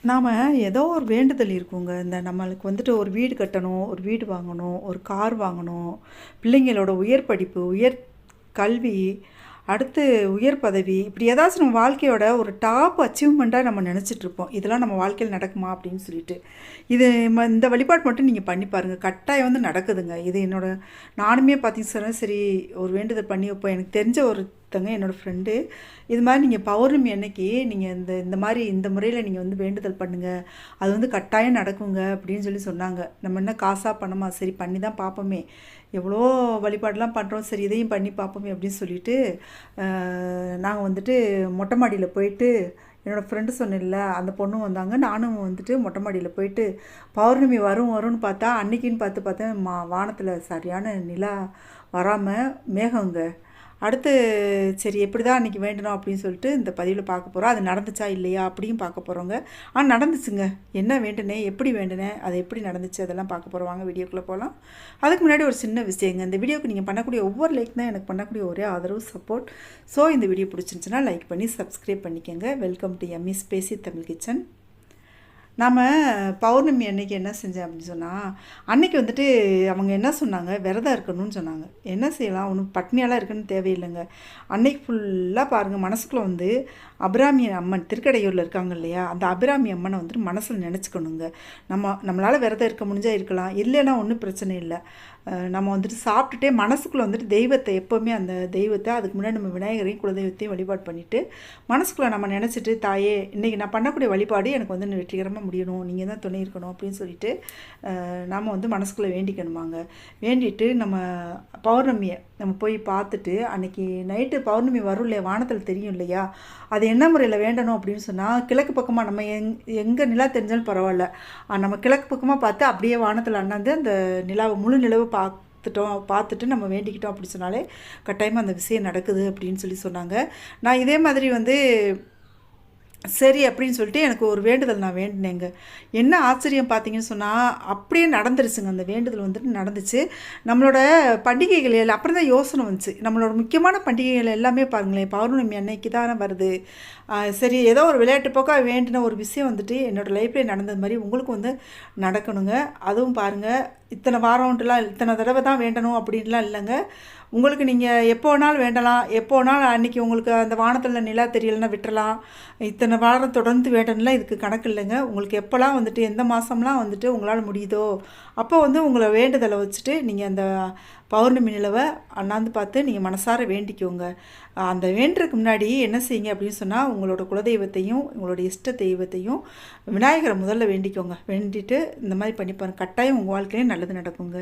நாம் ஏதோ ஒரு வேண்டுதல் இருக்குங்க. இந்த நம்மளுக்கு வந்துட்டு ஒரு வீடு கட்டணும், ஒரு வீடு வாங்கணும், ஒரு கார் வாங்கணும், பிள்ளைங்களோட உயர் படிப்பு, உயர் கல்வி, அடுத்து உயர் பதவி, இப்படி ஏதாச்சும் நம்ம வாழ்க்கையோட ஒரு டாப் அச்சீவ்மெண்ட்டாக நம்ம நினச்சிட்ருப்போம். இதெல்லாம் நம்ம வாழ்க்கையில் நடக்குமா அப்படின்னு சொல்லிட்டு. இது இந்த வழிபாடு மட்டும் நீங்கள் பண்ணி பாருங்கள். கட்டாயம் வந்து நடக்குதுங்க. இது நானுமே பார்த்தீங்கன்னா சரி ஒரு வேண்டுதல் பண்ணி வைப்போம். எனக்கு தெரிஞ்ச ஒருத்தங்க என்னோடய ஃப்ரெண்டு இது மாதிரி நீங்கள் பௌர்ணமி அன்னைக்கு நீங்கள் இந்த மாதிரி இந்த முறையில் நீங்கள் வந்து வேண்டுதல் பண்ணுங்கள், அது வந்து கட்டாயம் நடக்குங்க அப்படின்னு சொன்னாங்க. நம்ம என்ன காசாக பணமா, சரி பண்ணி தான் பார்ப்போமே, எவ்வளோ வழிபாடெலாம் பண்ணுறோம், சரி இதையும் பண்ணி பார்ப்போமே அப்படின்னு சொல்லிட்டு நாங்கள் வந்துட்டு மொட்டை மாடியில் போயிட்டு என்னோடய ஃப்ரெண்டு சொன்னேன்ல அந்த பொண்ணும் வந்தாங்க. நானும் வந்துட்டு மொட்டை மாடியில் போயிட்டு பௌர்ணமி வரும்னு பார்த்தா அன்னைக்குன்னு பார்த்தேன் வானத்தில் சரியான நிலா வராமல் மேகங்க. அடுத்து சரி எப்படி தான் அன்றைக்கி வேண்டணும் அப்படின்னு சொல்லிட்டு இந்த பதிவில் பார்க்க போகிறோம். அது நடந்துச்சா இல்லையா அப்படியும் பார்க்க போகிறோங்க. நடந்துச்சுங்க. என்ன வேண்டுனேன், எப்படி வேண்டுனேன், அது எப்படி நடந்துச்சு, அதெல்லாம் பார்க்க போகிறோம். வாங்க வீடியோக்குள்ளே போகலாம். அதுக்கு முன்னாடி ஒரு சின்ன விஷயங்க. இந்த வீடியோக்கு நீங்கள் பண்ணக்கூடிய ஒவ்வொரு லைக் தான் எனக்கு பண்ணக்கூடிய ஒரே ஆதரவு, சப்போர்ட். ஸோ இந்த வீடியோ பிடிச்சிருந்துச்சுன்னா லைக் பண்ணி சப்ஸ்கிரைப் பண்ணிக்கோங்க. Welcome to Emmy spacey Tamil kitchen. நாம் பௌர்ணமி அன்னைக்கு என்ன செஞ்சேன் அப்படின்னு சொன்னால், அன்றைக்கி வந்துட்டு அவங்க என்ன சொன்னாங்க, விரதம் இருக்கணும்னு சொன்னாங்க. என்ன செய்யலாம், ஒன்றும் பட்னியெல்லாம் இருக்குன்னு தேவையில்லைங்க. அன்னைக்கு ஃபுல்லாக பாருங்கள், மனசுக்குள்ளே வந்து அபிராமி அம்மன் திருக்கடையூரில் இருக்காங்க இல்லையா, அந்த அபிராமி அம்மனை வந்துட்டு மனசில் நினச்சிக்கணுங்க. நம்மளால் விரதம் இருக்க முடிஞ்சால் இருக்கலாம், இல்லைன்னா ஒன்றும் பிரச்சனை இல்லை. நம்ம வந்துட்டு சாப்பிட்டுட்டே மனசுக்குள்ளே வந்துட்டு தெய்வத்தை எப்போவுமே அந்த தெய்வத்தை, அதுக்கு முன்னாடி நம்ம விநாயகரையும் குலதெய்வத்தையும் வழிபாடு பண்ணிவிட்டு மனசுக்குள்ளே நம்ம நினச்சிட்டு, தாயே இன்றைக்கி நான் பண்ணக்கூடிய வழிபாடு எனக்கு வந்து வெற்றிகரமாக முடியணும், நீங்கள் தான் துணை இருக்கணும் அப்படின்னு சொல்லிட்டு நாம் வந்து மனசுக்குள்ளே வேண்டிக்கணுமாங்க. வேண்டிட்டு நம்ம பௌர்ணமியை நம்ம போய் பார்த்துட்டு, அன்றைக்கி நைட்டு பௌர்ணமி வரும் இல்லையா, வானத்தில் தெரியும் இல்லையா, அது என்ன முறையில் வேண்டணும் அப்படின்னு சொன்னால், கிழக்கு பக்கமாக நம்ம எங்கே நிலா தெரிஞ்சாலும் பரவாயில்ல, நம்ம கிழக்கு பக்கமாக பார்த்து அப்படியே வானத்தில் அண்ணாந்து அந்த நிலாவை முழு நிலவு பார்த்துட்டு நம்ம வேண்டிக்கிட்டோம் அப்படி சொன்னாலே கட்டாயமாக அந்த விஷயம் நடக்குது அப்படின்னு சொன்னாங்க. நான் இதே மாதிரி வந்து சரி அப்படின்னு சொல்லிட்டு எனக்கு ஒரு வேண்டுதல் நான் வேண்டினேங்க. என்ன ஆச்சரியம் பார்த்தீங்கன்னு சொன்னால், அப்படியே நடந்துருச்சுங்க. அந்த வேண்டுதல் வந்துட்டு நடந்துச்சு. நம்மளோட பண்டிகைகள் எல்லாம் அப்புறம் தான் யோசனை வந்துச்சு. நம்மளோட முக்கியமான பண்டிகைகள் எல்லாமே பாருங்களேன், பௌர்ணமி அன்னைக்கு தானே வருது. சரி ஏதோ ஒரு விளையாட்டு போக்காக வேண்டின ஒரு விஷயம் வந்துட்டு என்னோடய லைஃப்பில் நடந்தது மாதிரி உங்களுக்கு வந்து நடக்கணுங்க. அதுவும் பாருங்கள், இத்தனை வாரம்ட்டுலாம் இத்தனை தடவை தான் வேண்டணும் அப்படின்லாம் இல்லைங்க. உங்களுக்கு நீங்கள் எப்போ வேணாலும் வேண்டலாம், எப்போ வேணாலும் அன்றைக்கி உங்களுக்கு அந்த வானத்தில் நிலா தெரியலைன்னா விட்டுறலாம். இத்தனை வாரம் தொடர்ந்து வேண்டணும்லாம் இதுக்கு கணக்கு இல்லைங்க. உங்களுக்கு எப்போல்லாம் வந்துட்டு எந்த மாதம்லாம் வந்துட்டு உங்களால் முடியுதோ அப்போ வந்து உங்களை வேண்டுதலை வச்சுட்டு நீங்கள் அந்த பௌர்ணமி நிலவை அண்ணாந்து பார்த்து நீங்கள் மனசார வேண்டிக்கோங்க. அந்த வேண்டுறதுக்கு முன்னாடி என்ன செய்யுங்க அப்படின்னு சொன்னால், உங்களோட குலதெய்வத்தையும் உங்களோட இஷ்ட தெய்வத்தையும் விநாயகரை முதல்ல வேண்டிக்கோங்க. வேண்டிட்டு இந்த மாதிரி பண்ணிப்பாருங்க. கட்டாயம் உங்கள் வாழ்க்கையிலே நல்லது நடக்குங்க.